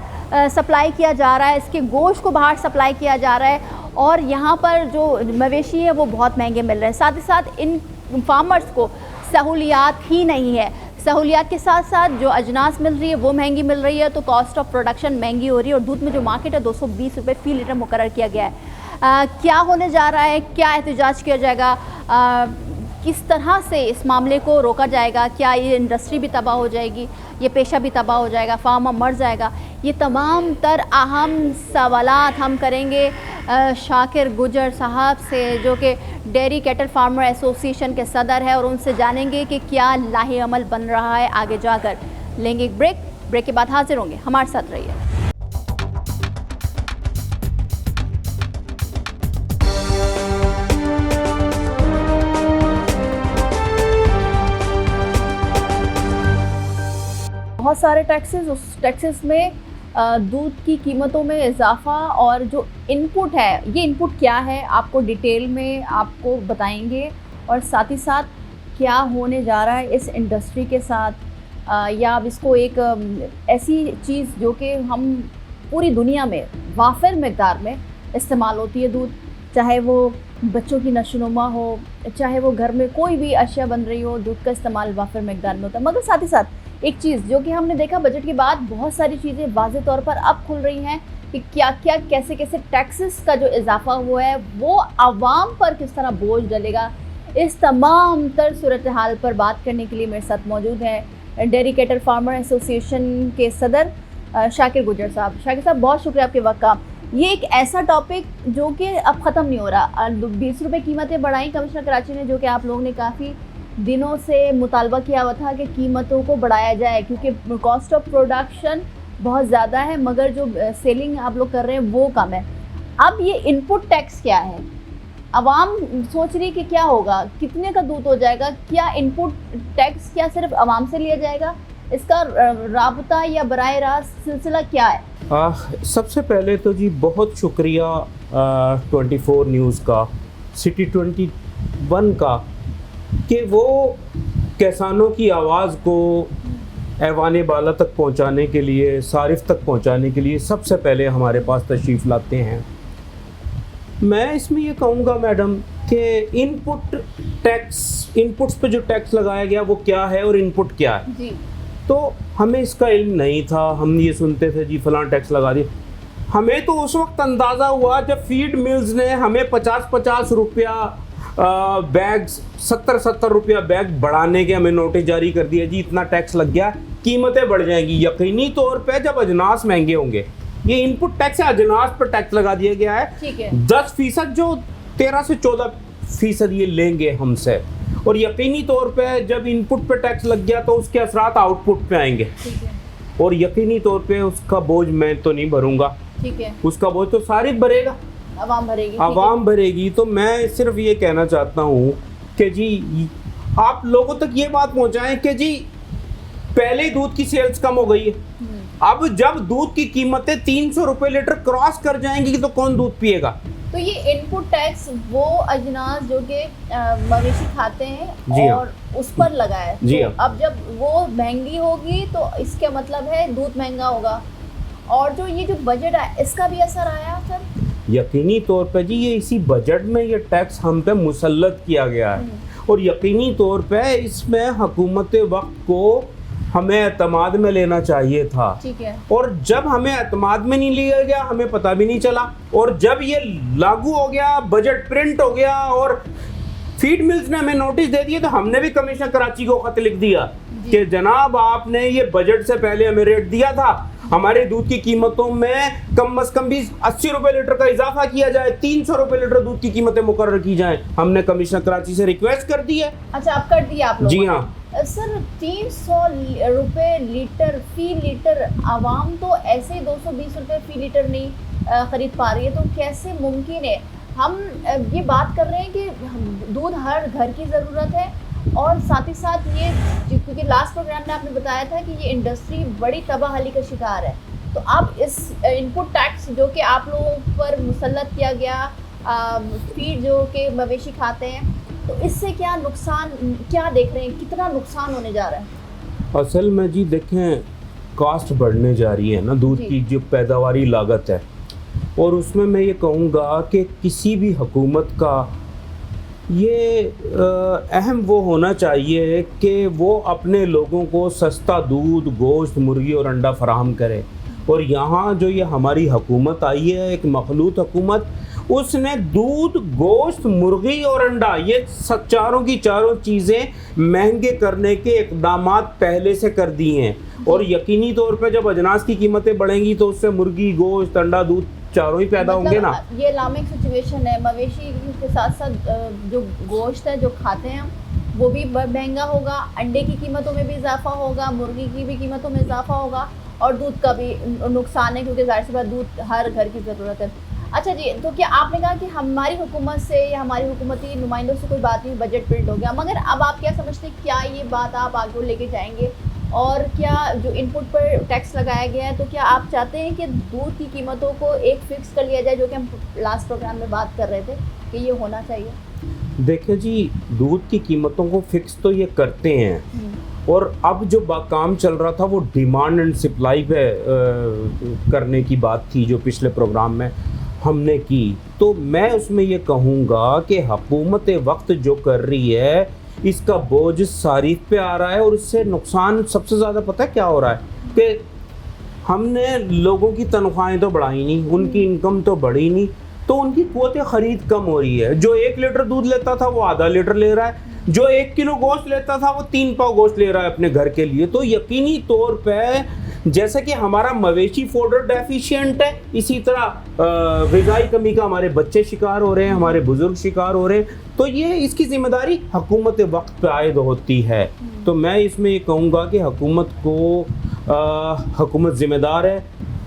सप्लाई किया जा रहा है, इसके गोश्त को बाहर सप्लाई किया जा रहा है और यहाँ पर जो मवेशी है वो बहुत महंगे मिल रहे हैं। साथ ही साथ इन फार्मर्स को सहूलियात ही नहीं है, सहूलियात के साथ साथ जो अजनास मिल रही है वो महंगी मिल रही है, तो कॉस्ट ऑफ प्रोडक्शन महंगी हो रही है और दूध में जो मार्केट है 220 रुपये फ़ी लीटर मुकर्रर किया गया है। क्या होने जा रहा है, क्या एहतजाज किया जाएगा, किस तरह से इस मामले को रोका जाएगा, क्या ये इंडस्ट्री भी तबाह हो जाएगी, ये पेशा भी तबाह हो जाएगा, फार्मर मर जाएगा, ये तमाम तर अहम सवालात हम करेंगे शाकिर गुजर साहब से, जो कि डेयरी कैटल फार्मर एसोसिएशन के सदर है, और उनसे जानेंगे कि क्या लाहे अमल बन रहा है आगे जाकर। लेंगे एक ब्रेक के बाद हाजिर होंगे, हमारे साथ रहिए। बहुत सारे टैक्सेस, उस टैक्सेस में दूध की कीमतों में इजाफा और जो इनपुट है, ये इनपुट क्या है आपको डिटेल में आपको बताएंगे, और साथ ही साथ क्या होने जा रहा है इस इंडस्ट्री के साथ, या अब इसको एक ऐसी चीज़ जो कि हम पूरी दुनिया में वाफिर मकदार में इस्तेमाल होती है दूध, चाहे वो बच्चों की नशोनुमा हो, चाहे वो घर में कोई भी अशिया बन रही हो, दूध का इस्तेमाल वाफिर मकदार में होता है। मगर साथ ही साथ एक चीज़ जो कि हमने देखा बजट के बाद बहुत सारी चीज़ें वाज़े तौर पर अब खुल रही हैं कि क्या क्या कैसे कैसे टैक्सेस का जो इजाफा हुआ है वो आवाम पर किस तरह बोझ डलेगा। इस तमाम तर सूरत हाल पर बात करने के लिए मेरे साथ मौजूद हैं डेयरी कैटल फार्मर एसोसिएशन के सदर शाकिर गुजर साहब। शाकिर साहब, बहुत शुक्रिया आपके वक्त का। ये एक ऐसा टॉपिक जो कि अब ख़त्म नहीं हो रहा। 20 रुपये कीमतें बढ़ाई कमिश्नर कराची ने, जो कि आप लोगों ने काफ़ी दिनों से मुतालबा किया हुआ था कि कीमतों को बढ़ाया जाए, क्योंकि कॉस्ट ऑफ प्रोडक्शन बहुत ज़्यादा है मगर जो सेलिंग आप लोग कर रहे हैं वो कम है। अब ये इनपुट टैक्स क्या है? आवाम सोच रही कि क्या होगा, कितने का दूध हो जाएगा, क्या इनपुट टैक्स क्या सिर्फ आवाम से लिया जाएगा, इसका राबता या बराह रास्त सिलसिला क्या है? सबसे पहले तो जी बहुत शुक्रिया 24 न्यूज़ का, सिटी 21 का, कि वो किसानों की आवाज़ को ऐवान बाला तक पहुंचाने के लिए, सारिफ तक पहुंचाने के लिए सबसे पहले हमारे पास तशरीफ़ लाते हैं। मैं इसमें ये कहूँगा मैडम कि इनपुट्स पे जो टैक्स लगाया गया वो क्या है और इनपुट क्या है जी। तो हमें इसका इल्म नहीं था। हम ये सुनते थे जी फलां टैक्स लगा दिए। हमें तो उस वक्त अंदाज़ा हुआ जब फीड मिल्स ने हमें 50-50 रुपया बैग्स, 70-70 रुपया बैग बढ़ाने के हमें नोटिस जारी कर दिया जी, इतना टैक्स लग गया, कीमतें बढ़ जाएंगी। यकीनी तौर पे जब अजनास महंगे होंगे, ये इनपुट टैक्स है, अजनास पर टैक्स लगा दिया गया है, ठीक है। 10% जो 13 से 14% ये लेंगे हमसे, और यकीनी तौर पे जब इनपुट पे टैक्स लग गया तो उसके असरात आउटपुट पे आएंगे, ठीक है। और यकीनी तौर पे उसका बोझ मैं तो नहीं भरूंगा, ठीक है, उसका बोझ तो सारी भरेगा, आवाम भरेगी, आवाम भरेगी। तो मैं सिर्फ ये कहना चाहता हूँ कि जी आप लोगों तक ये बात पहुँचाएं कि जी पहले ही दूध की सेल्स कम हो गई है, अब जब दूध की कीमतें 300 रुपये लीटर क्रॉस कर जाएंगी तो कौन दूध पिएगा। तो ये इनपुट टैक्स वो अजनास जो कि मवेशी खाते हैं और उस पर लगा है, तो अब जब वो महंगी होगी तो इसका मतलब है दूध महंगा होगा, और जो ये जो बजट है इसका भी असर आया सर? यकीनी तौर पे जी ये इसी बजट में ये टैक्स हम पे मुसल्लत किया गया है, और यकीनी तौर पे इसमें हुकूमत वक्त को हमें एतमाद में लेना चाहिए था, ठीक है। और जब हमें एतमाद में नहीं लिया गया हमें पता भी नहीं चला, और जब ये लागू हो गया, बजट प्रिंट हो गया और फीड मिल्स ने हमें नोटिस दे दिए, तो हमने भी कमिश्नर कराची को खत लिख दिया कि जनाब आपने ये बजट से पहले हमें रेट दिया था, हमारे दूध की कीमतों में कम से कम भी 80 रुपए लीटर का इजाफा किया जाए, 300 रुपए लीटर दूध की कीमतें मुकर्रर की जाएं। हमने कमिश्नर कराची से रिक्वेस्ट कर दी है। अच्छा, आप कर दिया आप लोगों जी ने? हाँ सर 300 रुपए लीटर फी लीटर, आवाम तो ऐसे 220 रुपए फी लीटर नहीं खरीद पा रही है, तो कैसे मुमकिन है? हम ये बात कर रहे हैं कि दूध हर घर की ज़रूरत है, और साथ ही साथ ये क्योंकि लास्ट प्रोग्राम में आपने बताया था कि ये इंडस्ट्री बड़ी तबाहली का शिकार है, तो अब इस इनपुट टैक्स जो कि आप लोगों पर मुसल्लत किया गया, फीड जो कि मवेशी खाते हैं, तो इससे क्या नुकसान क्या देख रहे हैं, कितना नुकसान होने जा रहा है? असल में जी देखें, कास्ट बढ़ने जा रही है ना, दूध जी। की जो पैदावारी लागत है, और उसमें मैं ये कहूँगा कि किसी भी हुकूमत का ये अहम वो होना चाहिए कि वो अपने लोगों को सस्ता दूध, गोश्त, मुर्गी और अंडा फराहम करे। और यहाँ जो ये हमारी हुकूमत आई है, एक मखलूत हुकूमत, उसने दूध, गोश्त, मुर्गी और अंडा, ये चारों की चारों चीज़ें महंगे करने के इक़दामात पहले से कर दिए हैं। और यकीनी तौर पे जब अजनास की कीमतें बढ़ेंगी तो उससे मुर्गी, गोश्त, अंडा, दूध चारों ही पैदा होंगे ना। ये अलार्मिंग सिचुएशन है। मवेशी के साथ साथ जो गोश्त है जो खाते हैं हम, वो भी महंगा होगा, अंडे की कीमतों में भी इजाफा होगा, मुर्गी की भी कीमतों में इजाफा होगा, और दूध का भी नुकसान है, क्योंकि जाहिर सी बात दूध हर घर की ज़रूरत है। अच्छा जी, तो क्या आपने कहा कि हमारी हुकूमत से या हमारी हुकूमती नुमाइंदों से कोई बात नहीं, बजट प्रिंट हो गया, मगर अब आप क्या समझते हैं, क्या ये बात आप आगे लेके जाएंगे? और क्या जो इनपुट पर टैक्स लगाया गया है, तो क्या आप चाहते हैं कि दूध की कीमतों को एक फिक्स कर लिया जाए, जो कि हम लास्ट प्रोग्राम में बात कर रहे थे कि ये होना चाहिए? देखिए जी, दूध की कीमतों को फिक्स तो ये करते हैं, और अब जो काम चल रहा था वो डिमांड एंड सप्लाई पे करने की बात थी, जो पिछले प्रोग्राम में हमने की। तो मैं उसमें ये कहूँगा कि हुकूमत वक्त जो कर रही है, इसका बोझ सारिफ पे आ रहा है, और इससे नुकसान सबसे ज़्यादा पता है क्या हो रहा है कि हमने लोगों की तनख्वाहें तो बढ़ाई नहीं, उनकी इनकम तो बढ़ी नहीं, तो उनकी क़ुव्वत ख़रीद कम हो रही है। जो 1 लीटर दूध लेता था वो आधा लीटर ले रहा है, जो 1 किलो गोश्त लेता था वो 3 पाव गोश्त ले रहा है अपने घर के लिए। तो यकीनी तौर पे जैसे कि हमारा मवेशी फोडर डेफिशिएंट है, इसी तरह ग़िज़ाई कमी का हमारे बच्चे शिकार हो रहे हैं, हमारे बुज़ुर्ग शिकार हो रहे हैं। तो ये इसकी ज़िम्मेदारी हुकूमत वक्त पे आयद होती है। तो मैं इसमें ये कहूँगा कि हुकूमत को हुकूमत ज़िम्मेदार है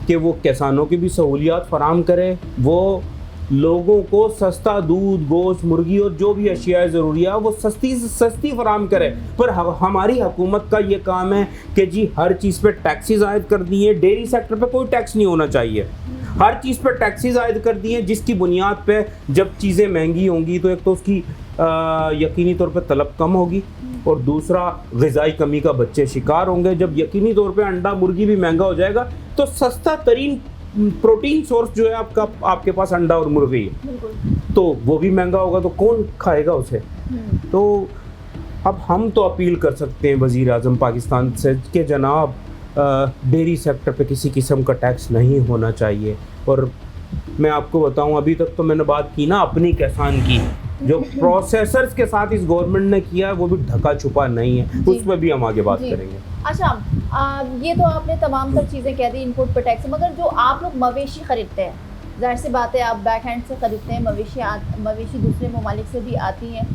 कि वो किसानों की भी सहूलियात फराहम करे, वो लोगों को सस्ता दूध, गोश्त, मुर्गी और जो भी अशिया ज़रूरी है वो सस्ती से सस्ती फराहम करे। पर हमारी हुकूमत का ये काम है कि जी हर चीज़ पे टैक्सेस आयद कर दिए। डेयरी सेक्टर पे कोई टैक्स नहीं होना चाहिए, हर चीज़ पे टैक्सेस आयद कर दिए, जिसकी बुनियाद पे जब चीज़ें महंगी होंगी तो एक तो उसकी यकीनी तौर पे तलब कम होगी, और दूसरा ग़िज़ाई कमी का बच्चे शिकार होंगे। जब यकीनी तौर पे अंडा, मुर्गी भी महंगा हो जाएगा तो सस्ता तरीन प्रोटीन सोर्स जो है आपके पास अंडा और मुर्गी है, तो वो भी महंगा होगा, तो कौन खाएगा उसे? तो अब हम तो अपील कर सकते हैं वज़ीर आज़म पाकिस्तान से कि जनाब डेयरी सेक्टर पे किसी किस्म का टैक्स नहीं होना चाहिए। और मैं आपको बताऊं, अभी तक तो मैंने बात की ना अपनी किसान की, जो प्रोसेसर्स के साथ इस गवर्नमेंट ने किया है वो भी ढका छुपा नहीं है, उस पर भी हम आगे बात करेंगे। अच्छा, ये तो आपने तमाम तर चीज़ें कह दी, इनपुट पर टैक्स, मगर जो आप लोग मवेशी ख़रीदते हैं, जाहिर सी बात है आप बैक हैंड से ख़रीदते हैं, मवेशी दूसरे ममालिक से भी आती हैं।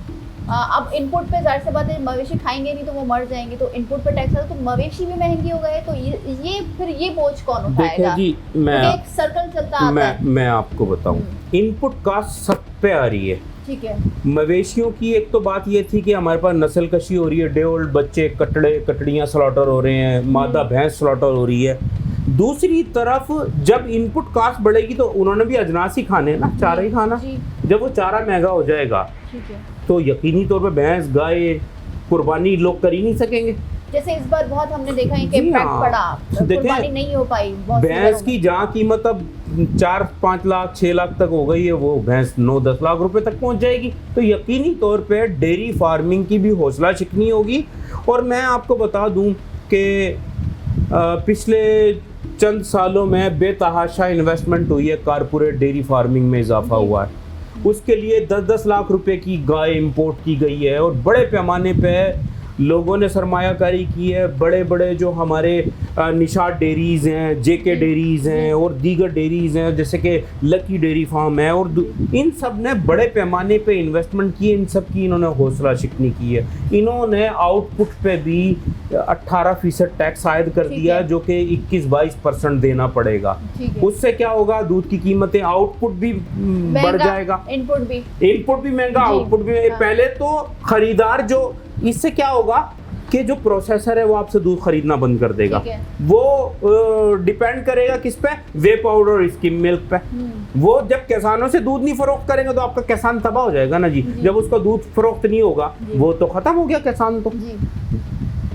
अब इनपुट पे जाहिर सी बात है मवेशी खाएंगे नहीं तो वो मर जाएंगे, तो इनपुट पर टैक्स आता तो मवेशी भी महंगी हो गए, तो ये फिर ये बोझ कौन उठाएगा? जी, एक सर्कल चलता आता है। मैं आपको बताऊं, इनपुट कास्ट सब पे आ रही है। ठीक है। मवेशियों की एक तो बात ये थी कि हमारे पास नस्ल कशी हो रही है, डे ओल्ड बच्चे, कटड़ियाँ स्लॉटर हो रहे हैं, मादा भैंस स्लॉटर हो रही है। दूसरी तरफ जब इनपुट कास्ट बढ़ेगी तो उन्होंने भी अजनास ही खाने हैं ना, चारा ही खाना। जब वो चारा महंगा हो जाएगा तो यकीनी तौर पे भैंस, गाय कुर्बानी लोग कर ही नहीं सकेंगे। जैसे इस बार बहुत हमने देखा है कि इम्पैक्ट पड़ा, कुर्बानी नहीं हो पाई। भैंस की जहाँ कीमत अब 4-5 लाख 6 लाख तक हो गई है, वो भैंस 9-10 लाख रुपए तक पहुंच जाएगी। तो यकीनी तौर पे डेयरी फार्मिंग की भी हौसला शिकनी होगी। और मैं आपको बता दूं कि पिछले चंद सालों में बेतहाशा इन्वेस्टमेंट हुई है, कारपोरेट डेयरी फार्मिंग में इजाफा हुआ है। उसके लिए 10-10 लाख रुपए की गाय इंपोर्ट की गई है, और बड़े पैमाने पे लोगों ने सरमायाकारी की है। बड़े बड़े जो हमारे निशाद डेयरीज़ हैं, जेके डेयरीज़ हैं और दीगर डेयरीज़ हैं, जैसे कि लकी डेयरी फार्म है, और इन सब ने बड़े पैमाने पे इन्वेस्टमेंट की है। इन सब की इन्होंने हौसला शिकनी की है। इन्होंने आउटपुट पे भी 18% टैक्स आयद कर दिया, जो कि 21-22% देना पड़ेगा। उससे क्या होगा, दूध की कीमतें, आउटपुट भी बढ़ जाएगा, इनपुट भी महंगा, आउटपुट भी। पहले तो खरीदार जो, इससे क्या होगा कि जो प्रोसेसर है वो आपसे दूध खरीदना बंद कर देगा। वो डिपेंड करेगा किस पे, वे पाउडर और स्किम मिल्क पे। वो जब किसानों से दूध नहीं फरोख्त करेंगे तो आपका किसान तबाह हो जाएगा ना जी। जब उसका दूध फरोख्त नहीं होगा वो तो खत्म हो गया किसान। तो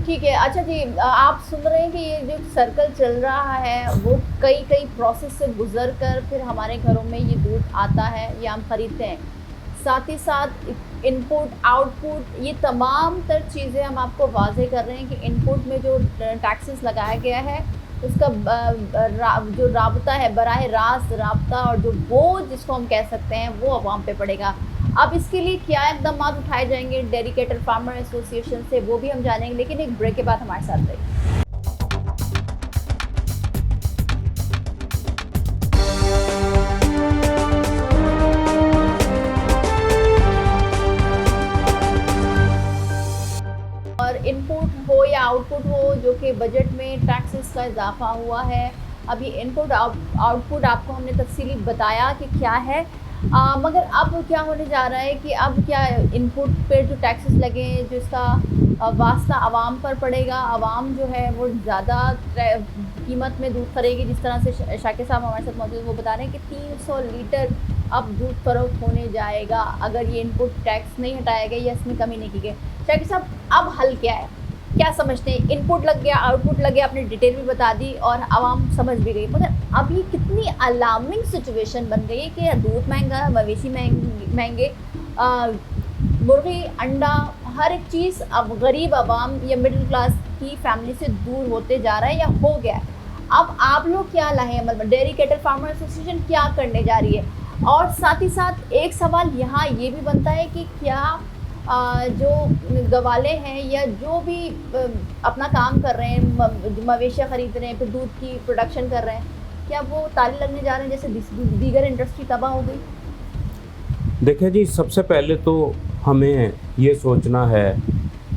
ठीक है। अच्छा जी, आप सुन रहे हैं कि ये जो सर्कल चल रहा है वो कई कई प्रोसेस से गुजर कर फिर हमारे घरों में ये दूध आता है या हम खरीदते हैं। साथ ही साथ इनपुट आउटपुट ये तमाम तर चीज़ें हम आपको वाज़ेह कर रहे हैं कि इनपुट में जो टैक्सेस लगाया गया है उसका जो राबता है, बराह रास्त राबता और जो बोझ जिसको हम कह सकते हैं वो अवाम पे पड़ेगा। अब इसके लिए क्या इकदाम उठाए जाएंगे डेडिकेटेड फार्मर एसोसिएशन से, वो भी हम जानेंगे, लेकिन एक ब्रेक के बाद हमारे साथ रहिए। और इनपुट हो या आउटपुट हो, जो कि बजट में टैक्सेस का इजाफा हुआ है, अभी इनपुट आउटपुट आपको हमने तफसीली बताया कि क्या है, मगर अब क्या होने जा रहा है कि अब क्या इनपुट पे जो टैक्सेस लगे जो इसका वास्ता आवाम पर पड़ेगा। आवाम जो है वो ज़्यादा कीमत में दूध खरीदेगी। जिस तरह से शाकिर साहब हमारे साथ मौजूद वो बता रहे हैं कि 300 लीटर अब दूध फरोख्त होने जाएगा अगर ये इनपुट टैक्स नहीं हटाया गया या इसमें कमी नहीं की गई। शाकिर साहब, अब हल क्या है, क्या समझते हैं? इनपुट लग गया, आउटपुट लग गया, आपने डिटेल भी बता दी और आवाम समझ भी गई, मगर अब ये कितनी अलार्मिंग सिचुएशन बन गई है कि दूध महंगा, मवेशी महंगे, मुर्गी, अंडा, हर एक चीज़ अब गरीब आवाम या मिडिल क्लास की फैमिली से दूर होते जा रहा है या हो गया है। अब आप लोग क्या लाए अमल में, डेडिकेटेड फार्मर एसोसिएशन क्या करने जा रही है? और साथ ही साथ एक सवाल यहाँ ये भी बनता है कि क्या जो गवाले हैं या जो भी अपना काम कर रहे हैं, मवेशियाँ ख़रीद रहे हैं, फिर दूध की प्रोडक्शन कर रहे हैं, क्या वो ताले लगने जा रहे हैं जैसे दीगर इंडस्ट्री तबाह हो गई? देखिए जी, सबसे पहले तो हमें ये सोचना है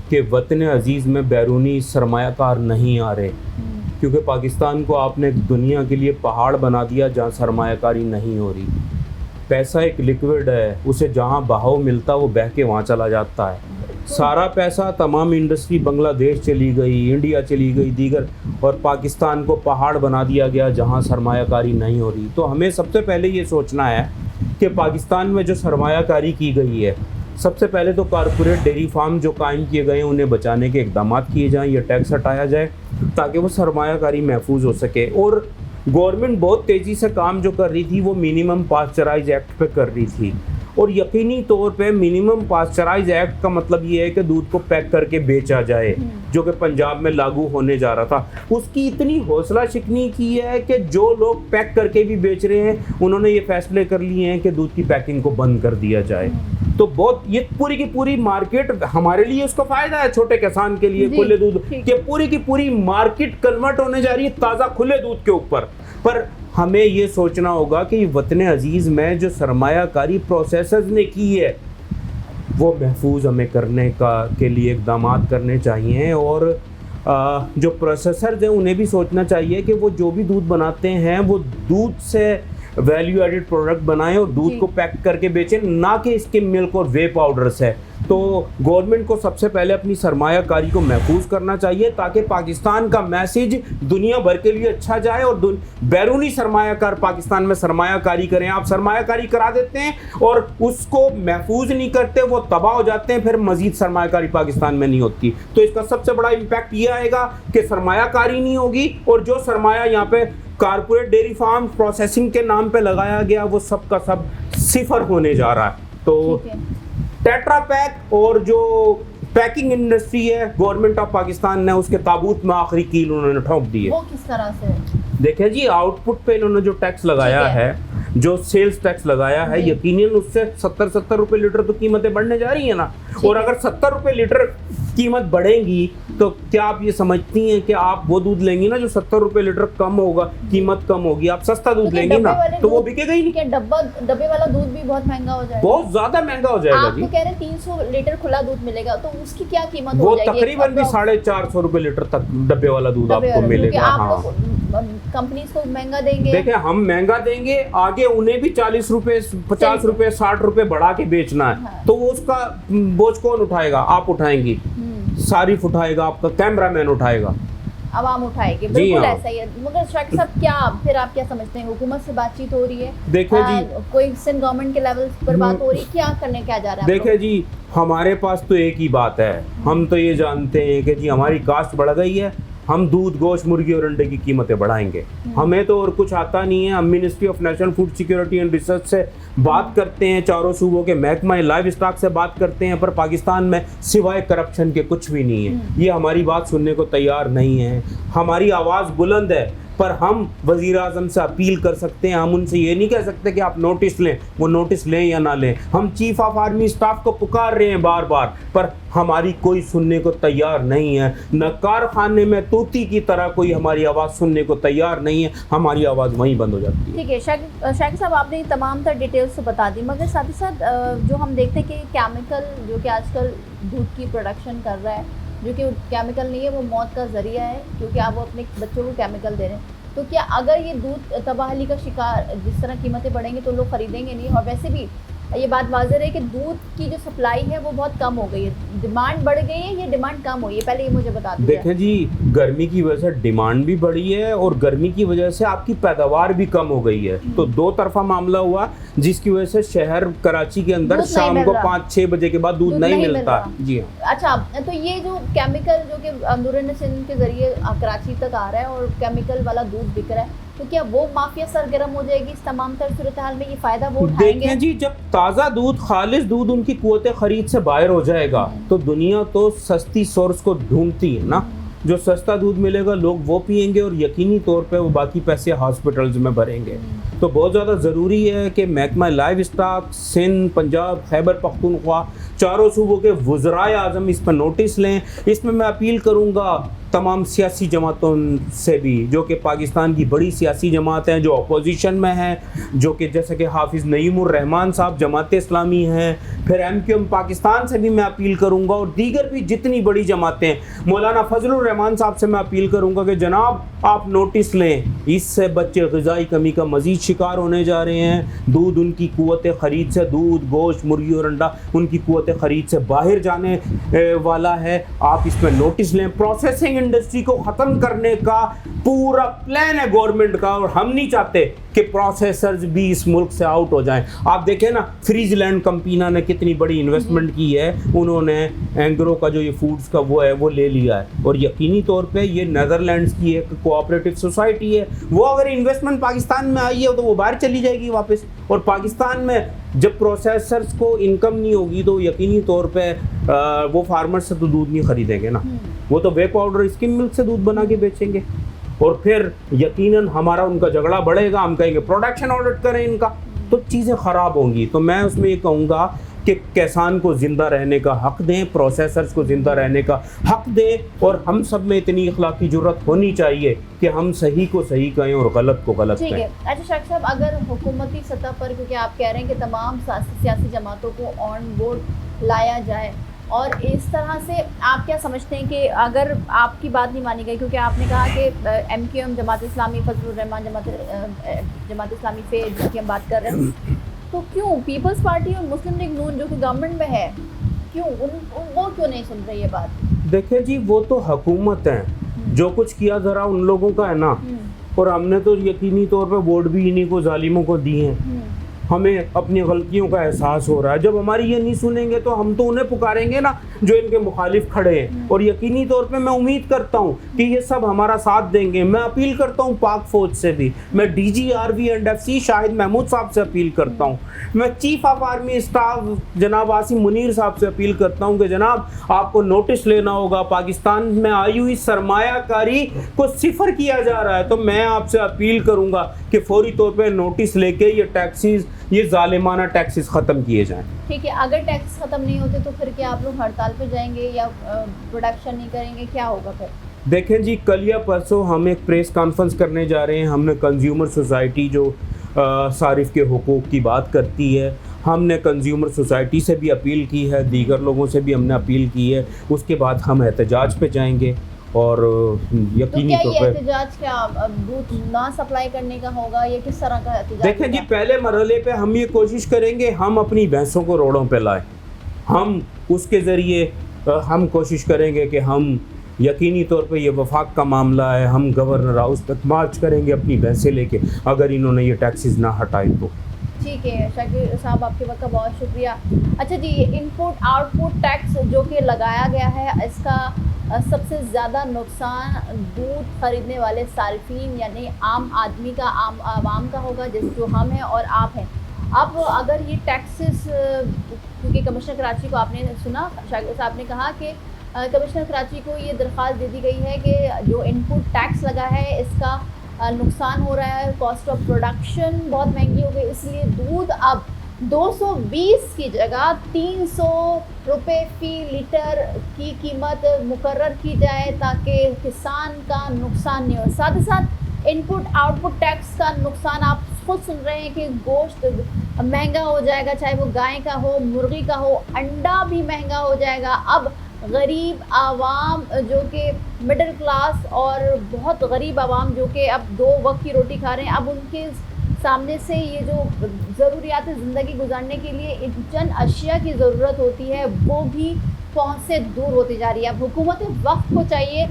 कि वतन अज़ीज़ में बैरूनी सरमायाकार नहीं आ रहे, क्योंकि पाकिस्तान को आपने दुनिया के लिए पहाड़ बना दिया जहाँ सरमायाकारी नहीं हो रही। पैसा एक लिक्विड है, उसे जहाँ बहाव मिलता वो बह के वहाँ चला जाता है। सारा पैसा तमाम इंडस्ट्री बांग्लादेश चली गई, इंडिया चली गई, दीगर, और पाकिस्तान को पहाड़ बना दिया गया जहाँ सरमायाकारी नहीं हो रही। तो हमें सबसे पहले ये सोचना है कि पाकिस्तान में जो सरमायाकारी की गई है, सबसे पहले तो कारपोरेट डेयरी फार्म जो कायम किए गए हैं उन्हें बचाने के इकदाम किए जाएँ या टैक्स हटाया जाए ताकि वो सरमायाकारी महफूज हो सके। और गवर्नमेंट बहुत तेज़ी से काम जो कर रही थी वो मिनिमम पास्चराइज एक्ट पे कर रही थी, और यकीनी तौर पे मिनिमम पास्चराइज एक्ट का मतलब ये है कि दूध को पैक करके बेचा जाए, जो कि पंजाब में लागू होने जा रहा था। उसकी इतनी हौसला शिकनी की है कि जो लोग पैक करके भी बेच रहे हैं उन्होंने ये फैसले कर लिए हैं कि दूध की पैकिंग को बंद कर दिया जाए। तो बहुत ये पूरी की पूरी मार्केट हमारे लिए उसका फ़ायदा है, छोटे किसान के लिए खुले दूध की पूरी मार्केट कन्वर्ट होने जा रही है ताज़ा खुले दूध के ऊपर। पर हमें ये सोचना होगा कि वतन अजीज़ में जो सरमायाकारी प्रोसेसर्स ने की है वो महफूज हमें करने के लिए इक़दाम करने चाहिए, और जो प्रोसेसर्स हैं उन्हें भी सोचना चाहिए कि वो जो भी दूध बनाते हैं वो दूध से वैल्यू एडिड प्रोडक्ट बनाएं और दूध को पैक करके बेचें, ना कि इसके मिल्क और वे पाउडर्स है। तो गवर्नमेंट को सबसे पहले अपनी सरमायाकारी को महफूज करना चाहिए ताकि पाकिस्तान का मैसेज दुनिया भर के लिए अच्छा जाए और बैरूनी सरमायाकार पाकिस्तान में सरमायाकारी करें। आप सरमायाकारी करा देते हैं और उसको महफूज नहीं करते, वो तबाह हो जाते हैं, फिर मजीद सरमायाकारी पाकिस्तान में नहीं होती। तो इसका सबसे बड़ा इम्पैक्ट ये आएगा कि सरमायाकारी नहीं होगी, और जो सरमाया यहाँ पे कारपोरेट डेयरी फार्म प्रोसेसिंग के नाम पे लगाया गया वो सब का सब सिफर होने जा रहा है। तो टेट्रा पैक और जो पैकिंग इंडस्ट्री है गवर्नमेंट ऑफ पाकिस्तान ने उसके ताबूत में आखिरी कील उन्होंने ठोक दी है। वो किस तरह से? देखिए जी, आउटपुट पे इन्होंने जो टैक्स लगाया है, जो सेल्स टैक्स लगाया है, यकीनन उससे 70 रुपए लीटर तो कीमतें बढ़ने जा रही है ना। और अगर 70 रुपए लीटर कीमत बढ़ेगी तो क्या आप ये समझती हैं कि आप वो दूध लेंगी ना जो 70 रुपए लीटर कम होगा, कीमत कम होगी, आप सस्ता दूध लेंगी ना, तो वो बिकेगा ही नहीं। डब्बे वाला दूध भी बहुत महंगा हो जाएगा, बहुत ज्यादा महंगा हो जाएगा। आप तो कह रहे हैं 300 लीटर खुला दूध मिलेगा, तो उसकी क्या कीमत वो हो जाएगी? तकरीबन भी 450 रुपए लीटर तक डब्बे वाला दूध आपको मिलेगा। हाँ, कंपनीज को महंगा देंगे। देखिए, हम महंगा देंगे, आगे उन्हें भी 40 रुपए 50 रुपए 60 रुपए बढ़ा के बेचना है। हाँ। तो वो उसका बोझ कौन उठाएगा? आप उठाएंगी, सारिफ उठाएगा, आपका कैमरामैन उठाएगा। आवाम उठाएगी, बिल्कुल ऐसा ही है। मगर शाकिर साहब क्या फिर आप क्या समझते हैं, हुकूमत से बातचीत हो रही है? देखिए जी, कोई सिंध गवर्नमेंट के लेवल पर बात हो रही है, क्या करने क्या जा रहा है? देखिए जी, हमारे पास तो एक ही बात है, हम तो ये जानते हैं कि जी हमारी कास्ट बढ़ गई है, हम दूध, गोश्त, मुर्गी और अंडे की कीमतें बढ़ाएंगे। हमें तो और कुछ आता नहीं है। हम ministry of national food security and research से बात करते हैं, चारों सूबों के महकमा लाइव स्टॉक से बात करते हैं, पर पाकिस्तान में सिवाय करप्शन के कुछ भी नहीं है। ये हमारी बात सुनने को तैयार नहीं है। हमारी आवाज़ बुलंद है, पर हम वज़ीर आज़म से अपील कर सकते हैं। हम उनसे ये नहीं कह सकते कि आप नोटिस लें, वो नोटिस लें या ना लें। हम चीफ ऑफ आर्मी स्टाफ को पुकार रहे हैं बार बार, पर हमारी कोई सुनने को तैयार नहीं है। न कारखाने में तोती की तरह कोई हमारी आवाज़ सुनने को तैयार नहीं है। हमारी आवाज़ वहीं बंद हो जाती है। ठीक है शाकिर साहब, आपने तमाम तर डिटेल्स तो बता दी, मगर साथ ही साथ जो हम देखते हैं कि केमिकल जो कि आजकल दूध की प्रोडक्शन कर रहा है, जो कि केमिकल नहीं है, वो मौत का ज़रिया है, क्योंकि आप वो अपने बच्चों को केमिकल दे रहे हैं। तो क्या अगर ये दूध तबाहली का शिकार, जिस तरह कीमतें बढ़ेंगी तो लोग ख़रीदेंगे नहीं? और वैसे भी ये बात वाज़ेह है कि दूध की जो सप्लाई है वो बहुत कम हो गई है, डिमांड बढ़ गई है, ये डिमांड कम हुई है, पहले ये मुझे बता दीजिए। देखें जी, गर्मी की वजह से डिमांड भी बढ़ी है और गर्मी की वजह से आपकी पैदावार भी कम हो गई है। तो दो तरफा मामला हुआ, जिसकी वजह से शहर कराची के अंदर शाम को 5-6 बजे के बाद दूध नहीं मिलता। जी हाँ। अच्छा, तो ये जो केमिकल जो कि अंदरूनी सिंध के जरिए कराची तक आ रहा है और केमिकल वाला दूध बिक रहा है, तो क्या वो माफिया सरगर्म हो जाएगी इस तमाम तर सूरत हाल में? ये फायदा वो उठाएंगे? देखें जी, जब ताज़ा दूध, खालिश दूध उनकी कुव्वत खरीद से बाहर हो जाएगा तो दुनिया तो सस्ती सोर्स को ढूंढती है ना। जो सस्ता दूध मिलेगा लोग वो पिएंगे और यकीनी तौर पे वो बाकी पैसे हॉस्पिटल्स में भरेंगे। तो बहुत ज़्यादा ज़रूरी है कि महकमा लाइव स्टॉक, सिंध, पंजाब, खैबर पख्तूनख्वा, चारों सूबों के वज़राए आज़म इस पर नोटिस लें। इसमें मैं अपील करूँगा तमाम सियासी जमातों से भी, जो कि पाकिस्तान की बड़ी सियासी जमात हैं, जो अपोजिशन में हैं, जो कि जैसे कि हाफिज़ नईमुर रहमान साहब जमात इस्लामी हैं, फिर MQM पाकिस्तान से भी मैं अपील करूंगा और दीगर भी जितनी बड़ी जमातें हैं, मौलाना फजलुर रहमान साहब से मैं अपील करूंगा कि जनाब आप नोटिस लें। इससे बच्चे ग़िज़ाई कमी का मज़ीद शिकार होने जा रहे हैं। दूध उनकी कुव्वत ख़रीद से, दूध, गोश्त, मुर्गी और अंडा उनकी कुव्वत ख़रीद से बाहर जाने वाला है। आप इस पर नोटिस लें। प्रोसेसिंग इंडस्ट्री को ख़त्म करने का पूरा प्लान है गवर्नमेंट का, और हम नहीं चाहते कि प्रोसेसर्स भी इस मुल्क से आउट हो जाएं। आप देखें ना, फ्रीजलैंड कंपनी ने कितनी बड़ी इन्वेस्टमेंट की है। उन्होंने एंग्रो का जो ये फूड्स का वो है वो ले लिया है, और यकीनी तौर पे ये नीदरलैंड्स की एक कोऑपरेटिव सोसाइटी है। वो अगर इन्वेस्टमेंट पाकिस्तान में आई है तो वो बाहर चली जाएगी वापस। और पाकिस्तान में जब प्रोसेसर्स को इनकम नहीं होगी तो यकीनी तौर पे वो फार्मर्स से तो दूध नहीं खरीदेंगे ना, वो तो वे पाउडर, स्किम मिल्क से दूध बना के बेचेंगे। और फिर यकीनन हमारा उनका झगड़ा बढ़ेगा। हम कहेंगे प्रोडक्शन ऑडिट करें इनका, तो चीज़ें ख़राब होंगी। तो मैं उसमें ये कहूँगा कि किसान को ज़िंदा रहने का हक़ दें, प्रोसेसर्स को ज़िंदा रहने का हक़ दें, और हम सब में इतनी अखलाकी जुर्रत होनी चाहिए कि हम सही को सही कहें और गलत को गलत कहें। ठीक है। अच्छा शाकिर साहब, अगर हुकूमती सतह पर, क्योंकि आप कह रहे हैं कि तमाम सियासी जमातों को ऑन बोर्ड लाया जाए, और इस तरह से आप क्या समझते हैं कि अगर आपकी बात नहीं मानी गई, क्योंकि आपने कहा कि MQM जमात इस्लामी, फजलुर रहमान जमात इस्लामी से जिसकी हम बात कर रहे हैं, तो क्यों पीपल्स पार्टी और मुस्लिम लीग नून जो कि गवर्नमेंट में है, क्यों वो क्यों नहीं सुन रही है बात? देखिए जी, वो तो हुकूमत है, जो कुछ किया ज़रा उन लोगों का है ना, और हमने तो यकीनी तौर पे वोट भी इन्हीं को, जालिमों को दिए हैं। हमें अपनी गलतियों का एहसास हो रहा है। जब हमारी ये नहीं सुनेंगे तो हम तो उन्हें पुकारेंगे ना जो इनके मुखालिफ खड़े हैं, और यकीनी तौर पे मैं उम्मीद करता हूँ कि ये सब हमारा साथ देंगे। मैं अपील करता हूँ पाक फ़ौज से भी, मैं DG RV and FC Shahid Mahmood sahab से अपील करता हूँ, मैं चीफ ऑफ आर्मी स्टाफ जनाब आसिम मुनीर साहब से अपील करता हूँ कि जनाब आपको नोटिस लेना होगा। पाकिस्तान में आई हुई सरमायाकारी को सिफर किया जा रहा है। तो मैं आपसे अपील करूँगा कि फौरी तौर पर नोटिस लेके ये टैक्सीज, ये जालिमाना टैक्सेस ख़त्म किए जाएं। ठीक है, अगर टैक्स ख़त्म नहीं होते तो फिर क्या आप लोग हड़ताल पे जाएंगे या प्रोडक्शन नहीं करेंगे, क्या होगा फिर? देखें जी, कल या परसों हम एक प्रेस कॉन्फ्रेंस करने जा रहे हैं। हमने कंज्यूमर सोसाइटी जो सारिफ के हुकूक़ की बात करती है, हमने कंज्यूमर सोसाइटी से भी अपील की है, दीगर लोगों से भी हमने अपील की है। उसके बाद हम एहतजाज पे जाएंगे, और यकीनी तौर पर एहतजाज क्या दूध ना सप्लाई करने का होगा, या किस तरह का एहतजाज? देखें जी, पहले मरहले पे हम ये कोशिश करेंगे हम अपनी भैंसों को रोडों पे लाएं। हम उसके ज़रिए हम कोशिश करेंगे कि हम यकीनी तौर पे ये वफाक का मामला है, हम गवर्नर हाउस तक मार्च करेंगे अपनी भैंसें लेके अगर इन्होंने ये टैक्सेस ना हटाए तो। ठीक है शाकिर साहब, आपके वक्त का बहुत शुक्रिया। अच्छा जी, ये इनपुट आउटपुट टैक्स जो कि लगाया गया है, इसका सबसे ज़्यादा नुकसान दूध ख़रीदने वाले सार्फिन यानी आम आदमी का, आम आवाम का होगा, जिस जो हम हैं और आप हैं। अब अगर ये टैक्सेस, क्योंकि कमिश्नर कराची को आपने सुना, शाकिर साहब ने कहा कि कमिश्नर कराची को ये दरख्वास्त दे दी गई है कि जो इनपुट टैक्स लगा है इसका नुकसान हो रहा है, कॉस्ट ऑफ प्रोडक्शन बहुत महंगी हो गई, इसलिए दूध अब 220 की जगह 300 रुपये फ़ी लीटर की कीमत मुकर्रर की जाए ताकि किसान का नुकसान नहीं हो। साथ ही साथ इनपुट आउटपुट टैक्स का नुकसान आप खुद सुन रहे हैं कि गोश्त महंगा हो जाएगा, चाहे वो गाय का हो, मुर्गी का हो, अंडा भी महंगा हो जाएगा। अब गरीब आवाम जो कि मिडिल क्लास और बहुत गरीब आवाम जो कि अब 2 वक्त की रोटी खा रहे हैं, अब उनके सामने से ये जो ज़रूरियात ज़िंदगी गुजारने के लिए चंद अशिया की ज़रूरत होती है वो भी पहुंच से दूर होती जा रही है। अब हुकूमत वक्त को चाहिए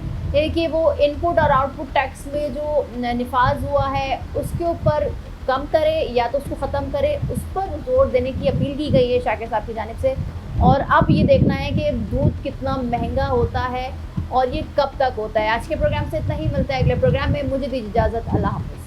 कि वो इनपुट और आउटपुट टैक्स में जो निफाज हुआ है उसके ऊपर कम करे या तो उसको ख़त्म करे, उस पर जोर देने की अपील की गई है शाकिर साहब की जानिब से। और अब ये देखना है कि दूध कितना महंगा होता है और ये कब तक होता है। आज के प्रोग्राम से इतना ही, मिलता है अगले प्रोग्राम में। मुझे दीजिए इजाज़त, अल्लाह हाफ़िज़।